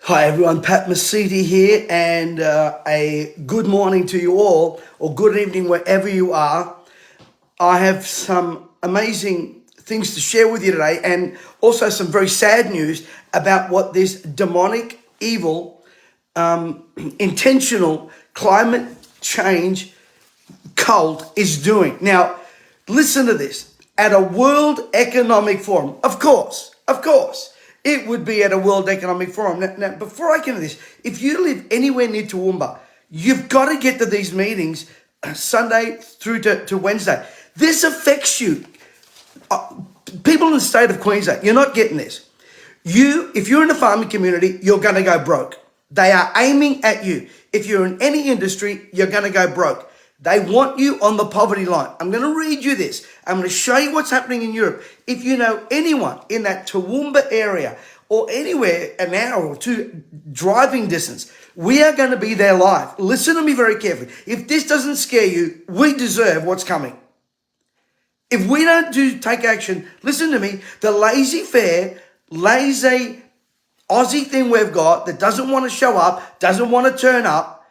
Hi everyone, Pat Mesiti here, and a good morning to you all, or good evening wherever you are. I have some amazing things to share with you today, and also some very sad news about what this demonic, evil, intentional climate change cult is doing. Now, listen to this. At a World Economic Forum, of course, it would be at a World Economic Forum. Now, before I get into this, if you live anywhere near Toowoomba, you've got to get to these meetings Sunday through to Wednesday. This affects you. People in the state of Queensland, you're not getting this. If you're in a farming community, you're going to go broke. They are aiming at you. If you're in any industry, you're going to go broke. They want you on the poverty line. I'm going to read you this. I'm going to show you what's happening in Europe. If you know anyone in that Toowoomba area or anywhere an hour or two driving distance, we are going to be there live. Listen to me very carefully. If this doesn't scare you, we deserve what's coming. If we don't take action, listen to me, the laissez-faire, lazy Aussie thing we've got that doesn't want to show up, doesn't want to turn up,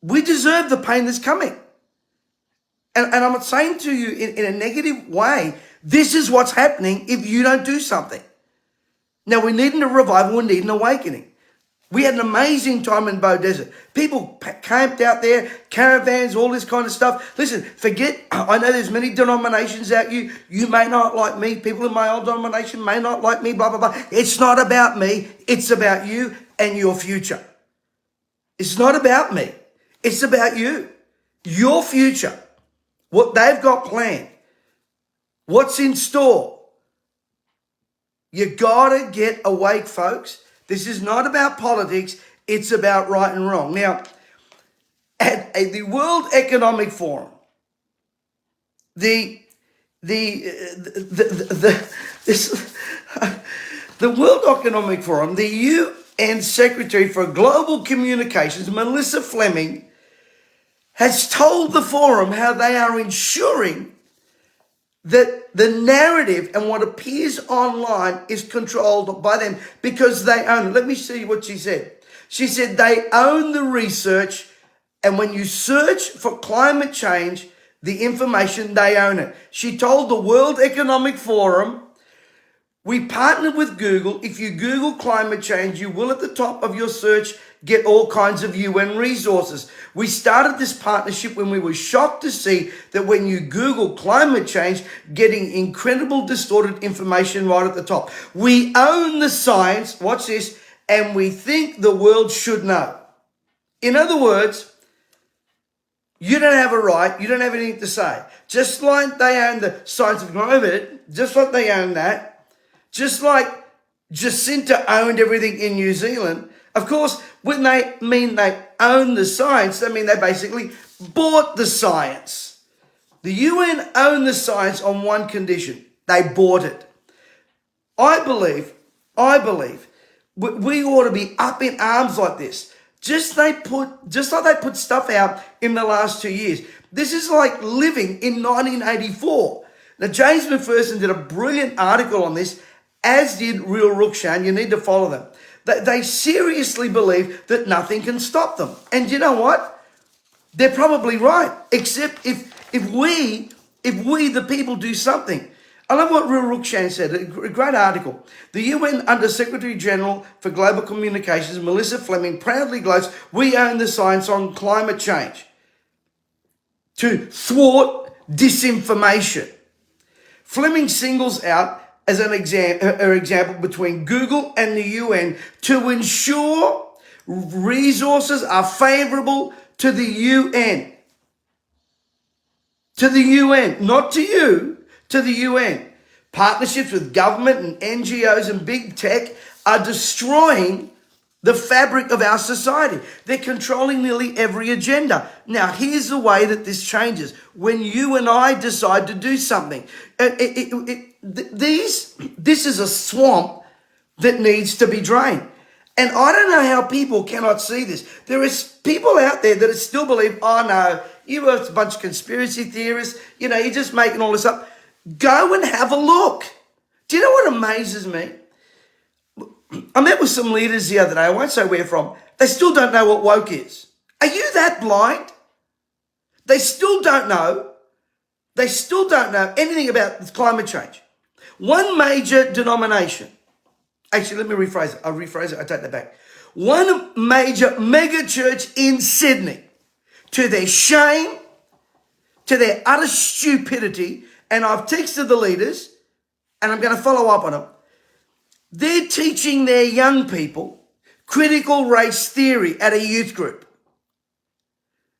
we deserve the pain that's coming. And I'm not saying to you in a negative way, this is what's happening if you don't do something. Now, we need a revival, we need an awakening. We had an amazing time in Bow Desert. People camped out there, caravans, all this kind of stuff. Listen, I know there's many denominations out you. You may not like me. People in my old denomination may not like me, blah, blah, blah. It's not about me. It's about you and your future. It's not about me. It's about you, your future. What they've got planned, what's in store. You gotta get awake, folks. This is not about politics. It's about right and wrong. Now, at the World Economic Forum, the World Economic Forum, the UN Secretary for Global Communications, Melissa Fleming, has told the forum how they are ensuring that the narrative and what appears online is controlled by them because they own it. Let me see what she said. She said they own the research, and when you search for climate change, the information, they own it. She told the World Economic Forum, we partnered with Google. If you Google climate change, you will at the top of your search get all kinds of UN resources. We started this partnership when we were shocked to see that when you Google climate change, getting incredible distorted information right at the top. We own the science, watch this, and we think the world should know. In other words, you don't have a right, you don't have anything to say. Just like they own the scientific method, just like they own that, just like Jacinta owned everything in New Zealand. Of course, when they mean they own the science, they mean they basically bought the science. The UN owned the science on one condition. They bought it. I believe we ought to be up in arms like this. Just like they put stuff out in the last 2 years. This is like living in 1984. Now, James McPherson did a brilliant article on this, as did Real Rukshan. You need to follow them. They seriously believe that nothing can stop them. And you know what? They're probably right. Except if we the people do something. I love what Real Rukshan said, a great article. The UN Under Secretary General for Global Communications, Melissa Fleming, proudly gloats, we own the science on climate change to thwart disinformation. Fleming singles out as an example between Google and the UN to ensure resources are favorable to the UN. To the UN, not to you, to the UN. Partnerships with government and NGOs and big tech are destroying the fabric of our society. They're controlling nearly every agenda. Now, here's the way that this changes. When you and I decide to do something, this is a swamp that needs to be drained. And I don't know how people cannot see this. There is people out there that still believe, oh no, you are a bunch of conspiracy theorists. You know, you're just making all this up. Go and have a look. Do you know what amazes me? I met with some leaders the other day, I won't say where from, they still don't know what woke is. Are you that blind? They still don't know. They still don't know anything about climate change. One major denomination, actually, let me rephrase it. I take that back. One major mega church in Sydney, to their shame, to their utter stupidity, and I've texted the leaders, and I'm going to follow up on them. They're teaching their young people critical race theory at a youth group.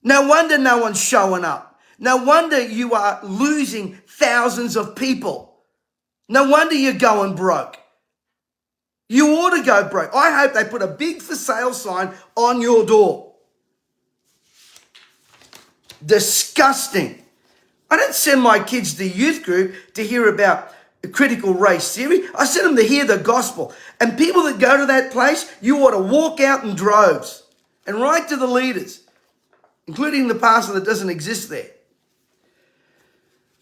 No wonder no one's showing up. No wonder you are losing thousands of people. No wonder you're going broke. You ought to go broke. I hope they put a big for sale sign on your door. Disgusting. I don't send my kids to youth group to hear about critical race theory. I send them to hear the gospel. And people that go to that place, you ought to walk out in droves and write to the leaders, including the pastor that doesn't exist there.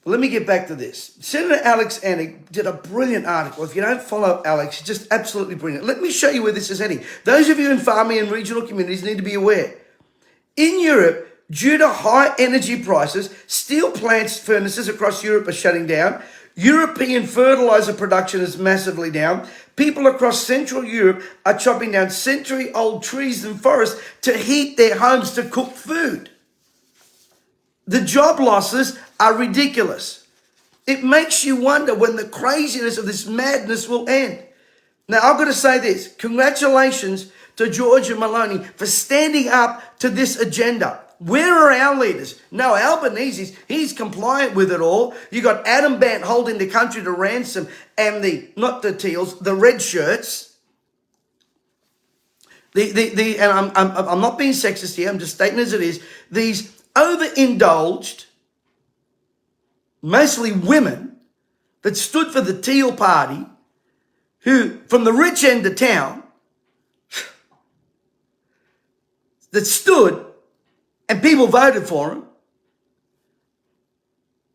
But let me get back to this. Senator Alex Annick did a brilliant article. If you don't follow Alex, she's just absolutely brilliant. Let me show you where this is heading. Those of you in farming and regional communities need to be aware. In Europe, due to high energy prices, steel plants furnaces across Europe are shutting down. European fertilizer production is massively down. People across Central Europe are chopping down century-old trees and forests to heat their homes to cook food. The job losses are ridiculous. It makes you wonder when the craziness of this madness will end. Now, I've got to say this. Congratulations to Georgia Maloney for standing up to this agenda. Where are our leaders? No, Albanese's, he's compliant with it all. You got Adam Bant holding the country to ransom and not the teals, the red shirts. And I'm not being sexist here, I'm just stating as it is. These overindulged, mostly women, that stood for the Teal Party, who, from the rich end of town, that stood and people voted for him.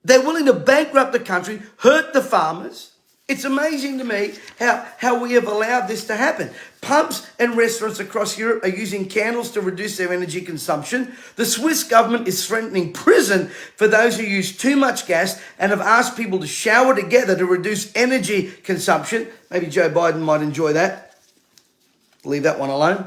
They're willing to bankrupt the country, hurt the farmers. It's amazing to me how we have allowed this to happen. Pubs and restaurants across Europe are using candles to reduce their energy consumption. The Swiss government is threatening prison for those who use too much gas and have asked people to shower together to reduce energy consumption. Maybe Joe Biden might enjoy that. Leave that one alone.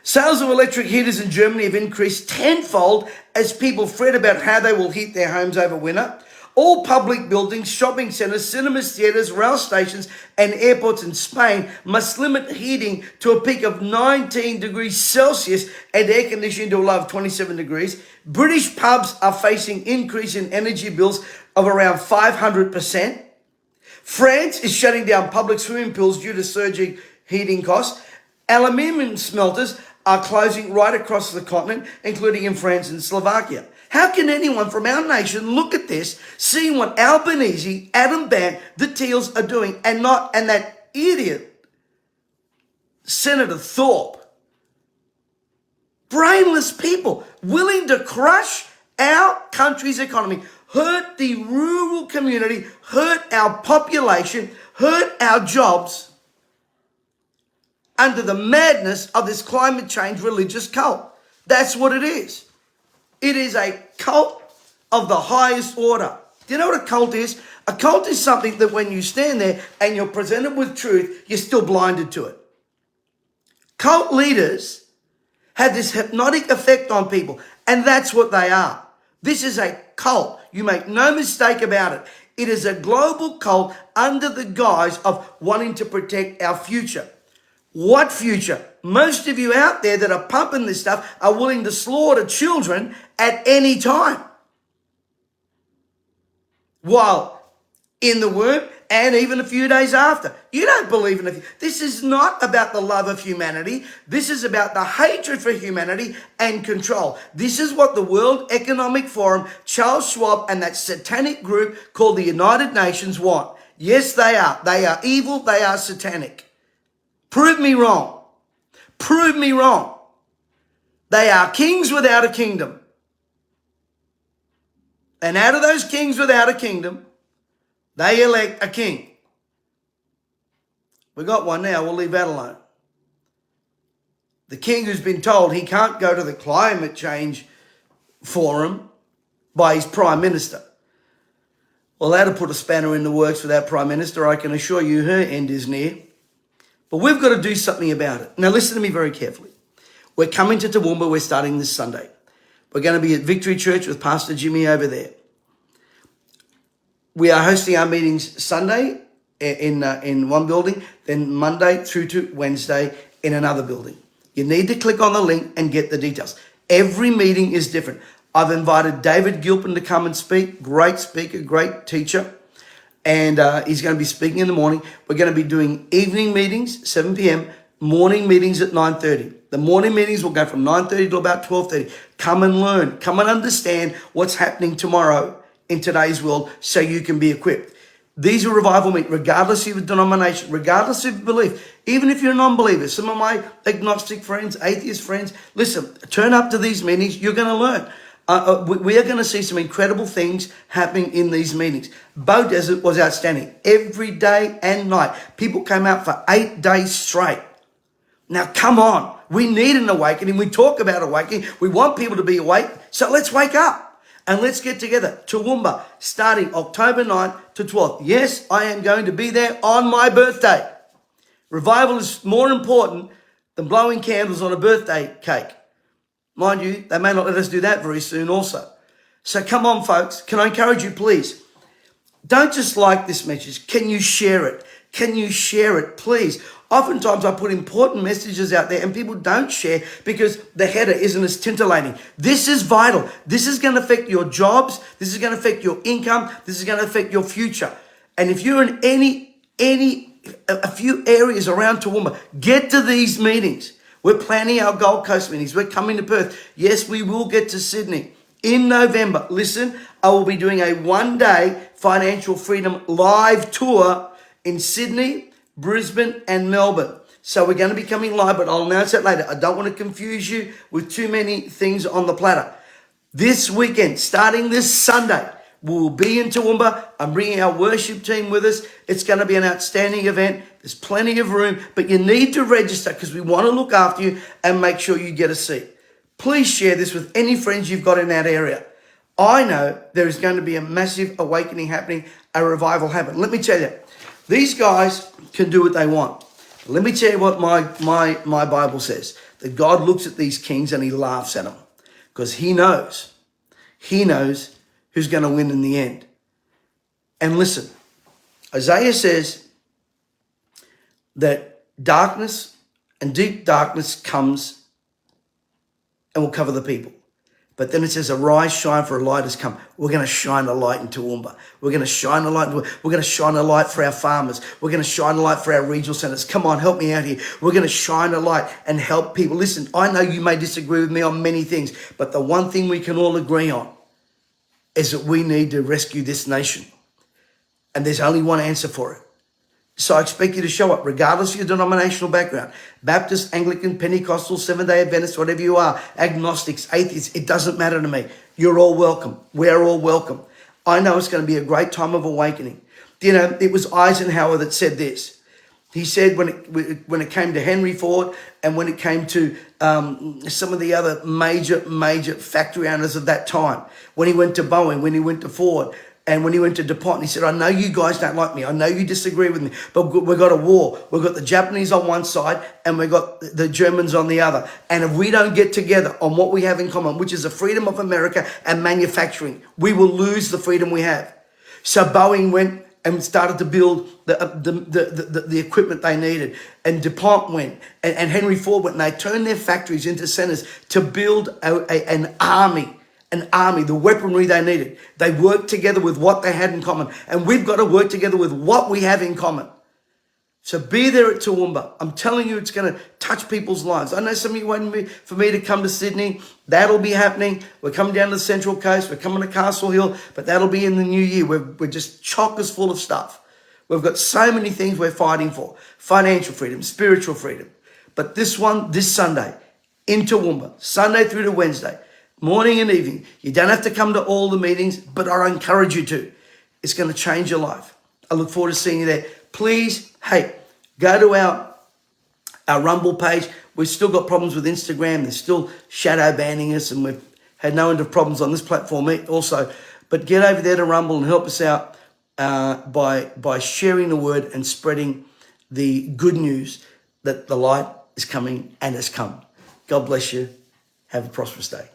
Sales of electric heaters in Germany have increased tenfold as people fret about how they will heat their homes over winter. All public buildings, shopping centres, cinemas, theatres, rail stations and airports in Spain must limit heating to a peak of 19 degrees Celsius and air conditioning to a low of 27 degrees. British pubs are facing increase in energy bills of around 500%. France is shutting down public swimming pools due to surging heating costs. Aluminium smelters are closing right across the continent, including in France and Slovakia. How can anyone from our nation look at this, see what Albanese, Adam Bant, the Teals are doing, and that idiot, Senator Thorpe? Brainless people willing to crush our country's economy, hurt the rural community, hurt our population, hurt our jobs, under the madness of this climate change religious cult. That's what it is. It is a cult of the highest order. Do you know what a cult is? A cult is something that when you stand there and you're presented with truth, you're still blinded to it. Cult leaders have this hypnotic effect on people, and that's what they are. This is a cult. You make no mistake about it. It is a global cult under the guise of wanting to protect our future. What future? Most of you out there that are pumping this stuff are willing to slaughter children at any time, while in the womb and even a few days after. You don't believe in it. This is not about the love of humanity. This is about the hatred for humanity and control. This is what the World Economic Forum, Charles Schwab, and that satanic group called the United Nations want. Yes, they are. They are evil. They are satanic. Prove me wrong. Prove me wrong. They are kings without a kingdom. And out of those kings without a kingdom, they elect a king. We got one now. We'll leave that alone. The king who's been told he can't go to the climate change forum by his prime minister. Well, that'll put a spanner in the works for that prime minister. I can assure you her end is near. But we've got to do something about it. Now, listen to me very carefully. We're coming to Toowoomba. We're starting this Sunday. We're going to be at Victory Church with Pastor Jimmy over there. We are hosting our meetings Sunday in one building, then Monday through to Wednesday in another building. You need to click on the link and get the details. Every meeting is different. I've invited David Gilpin to come and speak. Great speaker, great teacher. And he's going to be speaking in the morning. We're going to be doing evening meetings, 7 p.m., morning meetings at 9:30. The morning meetings will go from 9:30 to about 12:30. Come and learn. Come and understand what's happening tomorrow in today's world so you can be equipped. These are revival meetings, regardless of your denomination, regardless of your belief. Even if you're a non-believer, some of my agnostic friends, atheist friends, listen, turn up to these meetings. You're going to learn. We are going to see some incredible things happening in these meetings. Bow Desert was outstanding. Every day and night. People came out for 8 days straight. Now, come on. We need an awakening. We talk about awakening. We want people to be awake. So let's wake up and let's get together. Toowoomba, starting October 9th to 12th. Yes, I am going to be there on my birthday. Revival is more important than blowing candles on a birthday cake. Mind you, they may not let us do that very soon also. So come on, folks. Can I encourage you, please? Don't just like this message. Can you share it? Can you share it, please? Oftentimes I put important messages out there and people don't share because the header isn't as titillating. This is vital. This is going to affect your jobs. This is going to affect your income. This is going to affect your future. And if you're in a few areas around Toowoomba, get to these meetings. We're planning our Gold Coast meetings. We're coming to Perth. Yes, we will get to Sydney in November. Listen, I will be doing a one-day financial freedom live tour in Sydney, Brisbane, and Melbourne. So we're going to be coming live, but I'll announce that later. I don't want to confuse you with too many things on the platter. This weekend, starting this Sunday, we'll be in Toowoomba. I'm bringing our worship team with us. It's going to be an outstanding event. There's plenty of room, but you need to register because we want to look after you and make sure you get a seat. Please share this with any friends you've got in that area. I know there is going to be a massive awakening happening, a revival happening. Let me tell you, these guys can do what they want. Let me tell you what my Bible says, that God looks at these kings and he laughs at them because he knows who's going to win in the end. And listen, Isaiah says that darkness and deep darkness comes and will cover the people. But then it says, arise, shine, for a light has come. We're going to shine a light in Toowoomba. We're going to shine a light. We're going to shine a light for our farmers. We're going to shine a light for our regional centres. Come on, help me out here. We're going to shine a light and help people. Listen, I know you may disagree with me on many things, but the one thing we can all agree on is that we need to rescue this nation. And there's only one answer for it. So I expect you to show up, regardless of your denominational background. Baptist, Anglican, Pentecostal, Seventh-day Adventist, whatever you are, agnostics, atheists, it doesn't matter to me. You're all welcome. We're all welcome. I know it's going to be a great time of awakening. You know, it was Eisenhower that said this. He said when it came to Henry Ford and when it came to some of the other major factory owners of that time, when he went to Boeing, when he went to Ford, and when he went to DuPont, he said, I know you guys don't like me. I know you disagree with me, but we've got a war. We've got the Japanese on one side and we've got the Germans on the other. And if we don't get together on what we have in common, which is the freedom of America and manufacturing, we will lose the freedom we have. So Boeing went and started to build the equipment they needed. And DuPont went and Henry Ford went and they turned their factories into centers to build an army, the weaponry they needed. They worked together with what they had in common. And we've got to work together with what we have in common. So be there at Toowoomba. I'm telling you, it's going to touch people's lives. I know some of you waiting for me to come to Sydney. That'll be happening. We're coming down to the Central Coast. We're coming to Castle Hill. But that'll be in the new year. We're just chockers full of stuff. We've got so many things we're fighting for. Financial freedom, spiritual freedom. But this Sunday, in Toowoomba, Sunday through to Wednesday, morning and evening. You don't have to come to all the meetings, but I encourage you to. It's going to change your life. I look forward to seeing you there. Please, hey, go to our Rumble page. We've still got problems with Instagram. They're still shadow banning us, and we've had no end of problems on this platform also. But get over there to Rumble and help us out by sharing the word and spreading the good news that the light is coming and has come. God bless you. Have a prosperous day.